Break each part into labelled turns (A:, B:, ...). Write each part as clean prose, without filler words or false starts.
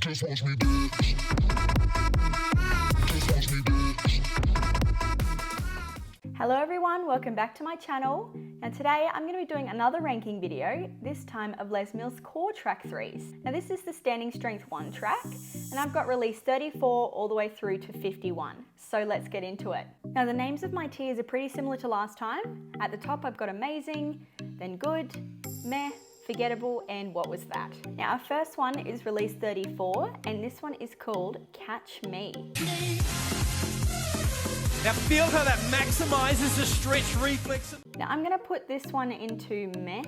A: Just watch me do it. Just watch me do it.
B: Hello everyone, welcome back to my channel. Now today I'm going to be doing another ranking video, this time of Les Mills' core track 3's. Now this is the standing strength 1 track, and I've got release 34 all the way through to 51. So let's get into it. Now the names of my tiers are pretty similar to last time. At the top I've got amazing, then good, meh, forgettable, and what was that? Now our first one is release 34, and this one is called Catch Me.
C: Now feel how that maximizes the stretch reflex.
B: Now I'm gonna put this one into meh,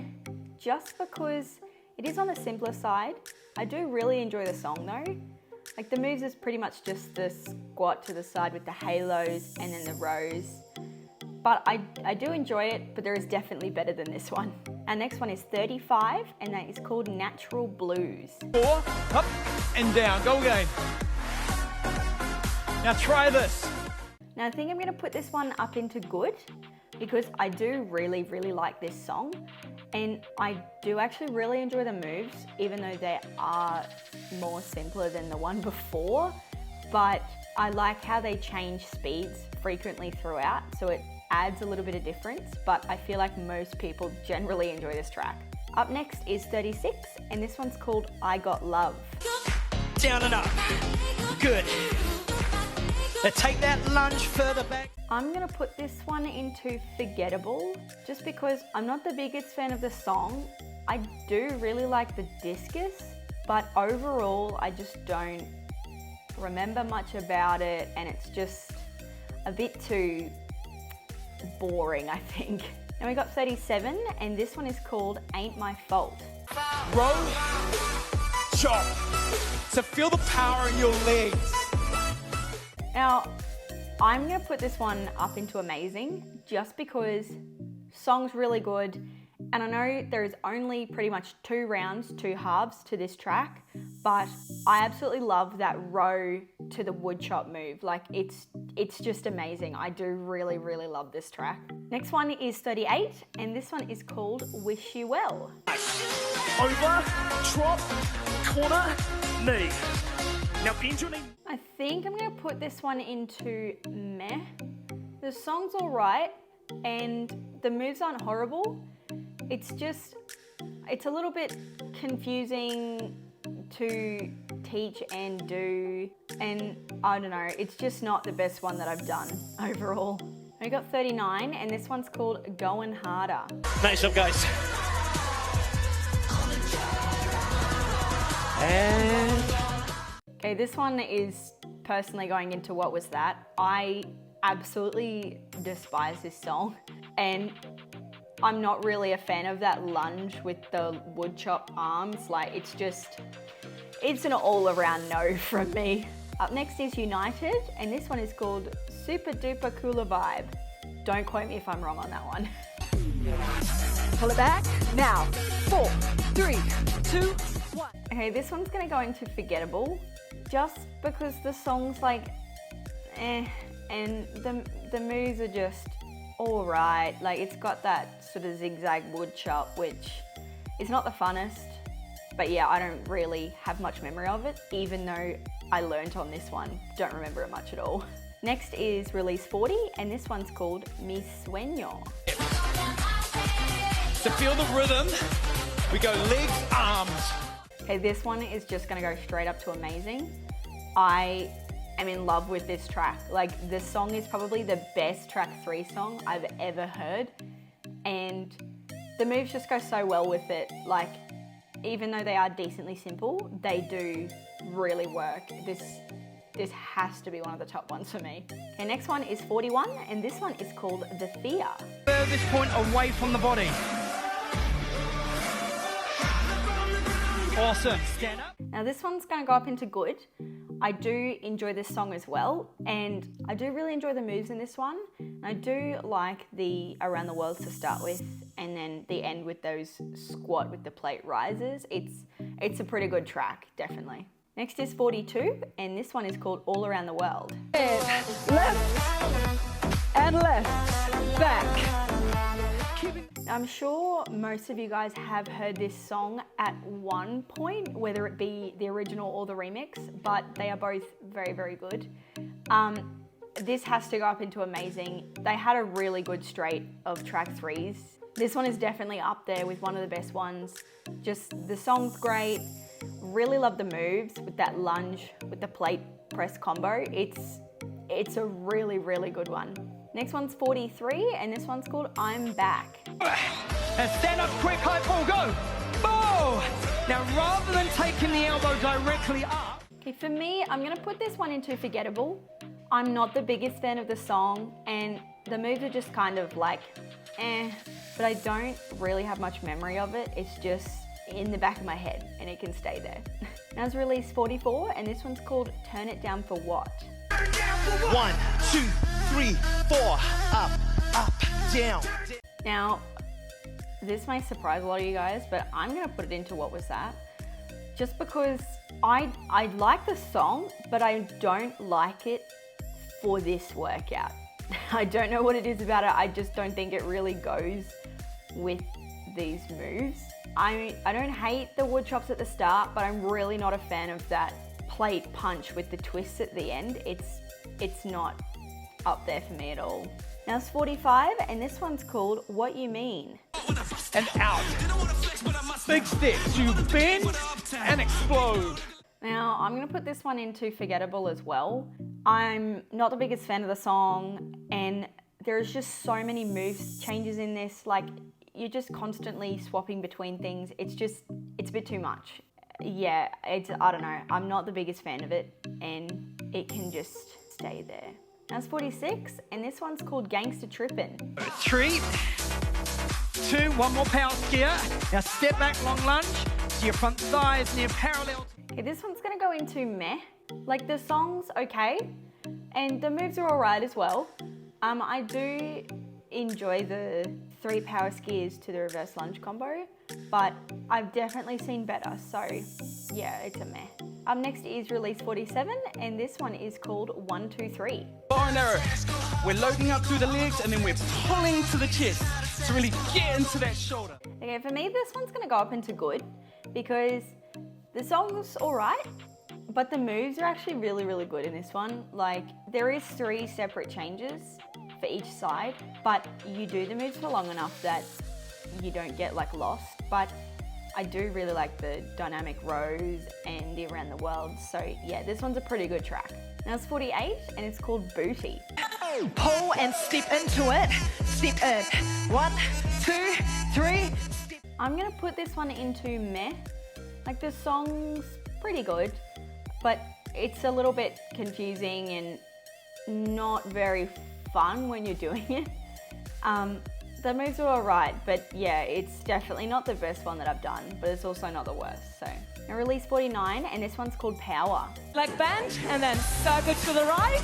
B: just because it is on the simpler side. I do really enjoy the song though. Like the moves is pretty much just the squat to the side with the halos and then the rows. But I do enjoy it, but there is definitely better than this one. Our next one is 35, and that is called Natural Blues.
C: 4, up and down, go again. Now try this.
B: Now I think I'm gonna put this one up into good because I do really like this song, and I do actually really enjoy the moves, even though they are more simpler than the one before. But I like how they change speeds frequently throughout, so it adds a little bit of difference, but I feel like most people generally enjoy this track. Up next is 36, and this one's called I Got Love.
C: Down and up. Good. Now take that lunge further back.
B: I'm gonna put this one into forgettable, just because I'm not the biggest fan of the song. I do really like the discus, but overall I just don't remember much about it, and it's just a bit too boring, I think. And we got 37, and this one is called Ain't My Fault.
C: Row, chop. So feel the power in your legs.
B: Now, I'm gonna put this one up into amazing, just because song's really good, and I know there is only pretty much 2 rounds, 2 halves to this track, but I absolutely love that row to the wood chop move. Like it's just amazing. I do really love this track. Next one is 38, and this one is called Wish You Well.
C: Over, drop, corner, knee. Now bend your knee.
B: I think I'm gonna put this one into meh. The song's all right, and the moves aren't horrible. It's a little bit confusing to teach and do, and I don't know, it's just not the best one that I've done overall. We got 39, and this one's called Goin' Harder.
C: Nice job, guys. And
B: okay, this one is personally going into what was that. I absolutely despise this song, and I'm not really a fan of that lunge with the wood chop arms. Like it's an all around no from me. Up next is United, and this one is called Super Duper Cooler Vibe. Don't quote me if I'm wrong on that one.
D: Pull it back, now, 4, 3, 2, 1.
B: Okay, this one's gonna go into forgettable, just because the song's like, and the moves are just all right. Like it's got that sort of zigzag wood chop, which is not the funnest, but yeah, I don't really have much memory of it, even though I learnt on this one. Don't remember it much at all. Next is release 40, and this one's called Mi Sueño.
C: to feel the rhythm, we go legs, arms.
B: Okay, this one is just gonna go straight up to amazing. I am in love with this track. Like, this song is probably the best track 3 song I've ever heard, and the moves just go so well with it. Like, even though they are decently simple, they do really work. This has to be one of the top ones for me. Okay, next one is 41, and this one is called The Fear.
C: Furthest point away from the body. Awesome. Stand up.
B: Now this one's gonna go up into good. I do enjoy this song as well, and I do really enjoy the moves in this one. I do like the Around the World to start with, and then the end with those squat with the plate rises. It's a pretty good track, definitely. Next is 42, and this one is called All Around the World.
D: Left and left, back.
B: I'm sure most of you guys have heard this song at one point, whether it be the original or the remix, but they are both very, very good. This has to go up into amazing. They had a really good straight of track 3's. This one is definitely up there with one of the best ones. Just the song's great. Really love the moves with that lunge with the plate press combo. It's a really, really good one. Next one's 43, and this one's called I'm Back.
C: And stand up quick, high pull, go! Oh! Now rather than taking the elbow directly up.
B: Okay, for me, I'm gonna put this one into forgettable. I'm not the biggest fan of the song, and the moves are just kind of like, but I don't really have much memory of it. It's just in the back of my head, and it can stay there. Now it's release 44, and this one's called Turn It Down For What?
C: 1, 2, 3, 4, up, down.
B: Now, this may surprise a lot of you guys, but I'm gonna put it into What Was That? Just because I like the song, but I don't like it for this workout. I don't know what it is about it. I just don't think it really goes with these moves. I don't hate the wood chops at the start, but I'm really not a fan of that plate punch with the twists at the end. It's not up there for me at all. Now it's 45, and this one's called What You Mean.
C: And out. Big steps, you bend and explode.
B: Now I'm gonna put this one into forgettable as well. I'm not the biggest fan of the song, and there's just so many moves changes in this. Like, you're just constantly swapping between things. It's a bit too much. Yeah, I don't know. I'm not the biggest fan of it, and it can just stay there. Now it's 46, and this one's called Gangsta Trippin'.
C: 3, 2, one more power gear. Now step back, long lunge to your front thighs near parallel.
B: Okay, this one's gonna go into meh. Like, the song's okay, and the moves are all right as well. I do enjoy the 3 power skiers to the reverse lunge combo, but I've definitely seen better, so yeah, it's a meh. Up next is release 47, and this one is called 1, 2, 3.
C: Bar and arrow. We're loading up through the legs and then we're pulling to the chest to really get into that shoulder.
B: Okay, for me, this one's gonna go up into good because the song's all right, but the moves are actually really, really good in this one. Like, there is 3 separate changes for each side, but you do the moves for long enough that you don't get like lost. But I do really like the dynamic rows and the around the world. So yeah, this one's a pretty good track. Now it's 48, and it's called Booty.
D: Pull and step into it. Step in. 1, 2, 3.
B: I'm gonna put this one into meh. Like, the song's pretty good, but it's a little bit confusing and not very fun when you're doing it. The moves are all right, but yeah, it's definitely not the best one that I've done, but it's also not the worst. So now release 49, and this one's called Power.
D: Like bend and then circle to the right.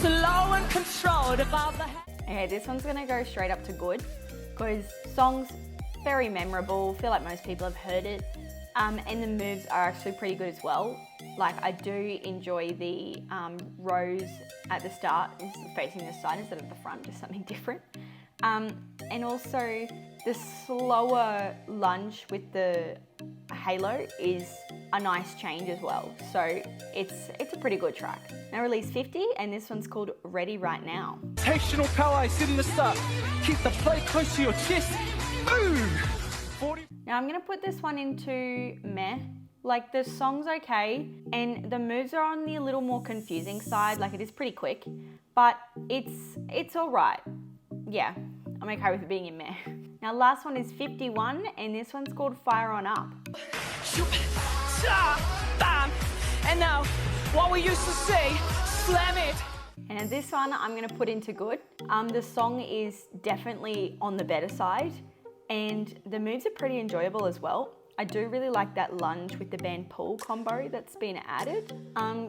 D: Slow and controlled above the head.
B: Okay, this one's gonna go straight up to good because song's very memorable. I feel like most people have heard it. And the moves are actually pretty good as well. Like, I do enjoy the rows at the start, facing the side instead of the front, just something different. And also the slower lunge with the halo is a nice change as well. So it's a pretty good track. Now release 50, and this one's called Ready Right Now.
C: Rotational power sit in the start. Keep the plate close to your chest. Move. 40.
B: Now I'm gonna put this one into meh. Like, the song's okay, and the moves are on the a little more confusing side. Like, it is pretty quick, but it's all right. Yeah, I'm okay with it being in meh. Now last one is 51, and this one's called Fire On Up.
D: Bam. And now, what we used to say, slam it.
B: And this one I'm gonna put into good. The song is definitely on the better side, and the moves are pretty enjoyable as well. I do really like that lunge with the band pull combo that's been added.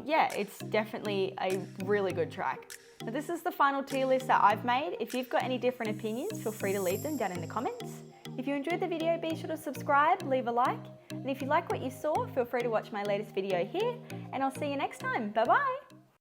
B: Yeah, it's definitely a really good track. Now this is the final tier list that I've made. If you've got any different opinions, feel free to leave them down in the comments. If you enjoyed the video, be sure to subscribe, leave a like, and if you like what you saw, feel free to watch my latest video here, and I'll see you next time. Bye bye.